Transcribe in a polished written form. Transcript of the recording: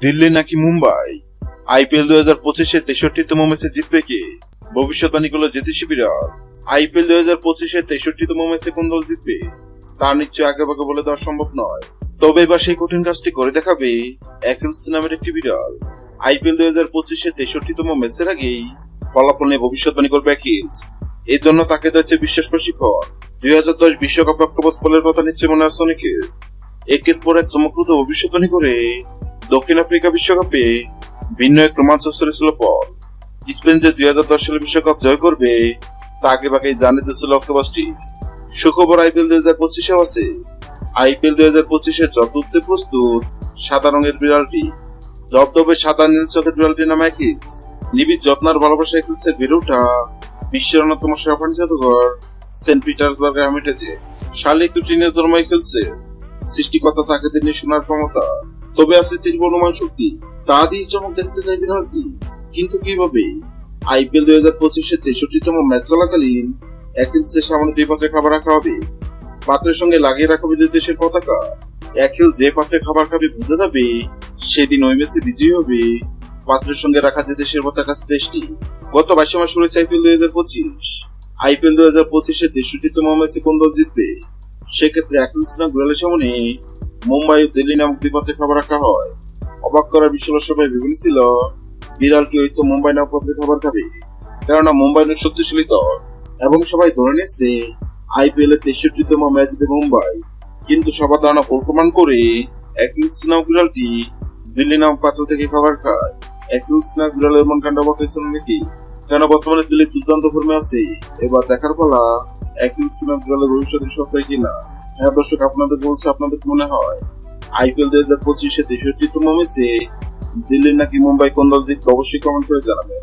দিল্লি নাকি মুম্বাই? আইপিএল 2025-এর 63তম ম্যাচে জিতবে কে? ভবিষ্যৎবাণী করল জ্যোতিষী বিরাট। আইপিএল 2025-এর 63তম ম্যাচে কোন দল জিতবে তা নিশ্চয় আগেভাগে বলে দেওয়া সম্ভব নয়। তবে এবার সেই কঠিন কাজটি করে দেখাবে অ্যাকিলস নামের একটি বিড়াল। আইপিএল 2025-এর 63তম ম্যাচের আগেই ফলাফল নিয়ে ভবিষ্যৎবাণী করবে অ্যাকিলস। এর জন্য তাকে দিয়েছে বিশ্বাস প্রশিক্ষণ। 2010 বিশ্বকাপ প্রাপ্তবয়স্ক বলের কথা নিশ্চয় মনে আছে অনেকের। একের পর এক চমকপ্রদ ভবিষ্যৎবাণী করে দক্ষিণ আফ্রিকা বিশ্বকাপে ভিন্ন এক রোমাঞ্চ ছড়িয়েছিল পর। স্পেন যে 2010 সালে বিশ্বকাপ জয় করবে তা আগে ভাগেই জানিয়ে দিয়েছিল অক্টোবরটি। সুখবর আইপিএল 2025-এও আছে। আইপিএল 2025-এর জব তুলতে প্রস্তুত সাদা রঙের বিড়ালটি। ধবধবে সাদা নীল চোখের বিড়ালটির নাম অ্যাকিলস। নিবিড় যত্নার ভালোবাসা অ্যাকিলসের বেড়ে ওঠা বিশ্বের অন্যতম সেরা প্রাণী জাদুঘর সেন্ট পিটার্সবার্গে হামিটেছে। শালিক টিনের জন্ম অ্যাকিলসের। সৃষ্টিকর্তা তাকে তিনি শোনার ক্ষমতা, তবে আছে তীব্র অনুমান শক্তি। তা দিয়ে চমক দেখতে চাই বিড়ালটি, কিন্তু কিভাবে? আইপিএল 2025-এর 63তম ম্যাচ চলাকালীন অ্যাকিলসের সামনে 2 পাত্রে খাবার রাখা হবে। পাত্রের সঙ্গে লাগিয়ে রাখা হবে 2 দেশের পতাকা। অ্যাকিল যে পাত্রে খাবার খাবে বুঝে যাবে সেদিন ওই ম্যাচে বিজয়ী হবে পাত্রের সঙ্গে রাখা যে দেশের পতাকা আছে দেশটি। গত 22 মাস শুরু হয়েছে আইপিএল 2025। আইপিএল 2025-এর 63তম ম্যাচে কোন দল জিতবে? সেক্ষেত্রে অ্যাকিলস না বিড়ালের সামনে মুম্বাই ও দিল্লি নামক 2 পাত্রে খাবার রাখা হয়। অবাক করার বিষয় সবাই ভেবে ছিল বিড়ালটি হয়তো মুম্বাই নামক পাত্রে খাবার খাবে, কেননা মুম্বাই অনেক শক্তিশালী দল এবং সবাই ধরে নিচ্ছে আইপিএল এর 63তম ম্যাচ জিতবে মুম্বাই। কিন্তু সবার ধারণা ভুল প্রমাণ করে অ্যাকিলস নামক বিড়ালটি দিল্লি নামক পাত্র থেকে খাবার খায়। অ্যাকিলস নামক বিড়ালের মন কাণ্ড অবাক হয়েছিল নাকি? কেন বর্তমানে দিল্লি দুর্দান্ত ফর্মে আছে। এবার দেখার পালা অ্যাকিলস নামক বিড়ালের ভবিষ্যতের সত্যি কিনা। হ্যাঁ দর্শক, আপনাদের বলছে, আপনাদের মনে হয় আইপিএল 2025-এর 63তম ম্যাচে দিল্লি নাকি মুম্বাই কোন দল জিতবে? অবশ্যই কমেন্ট করে জানাবেন।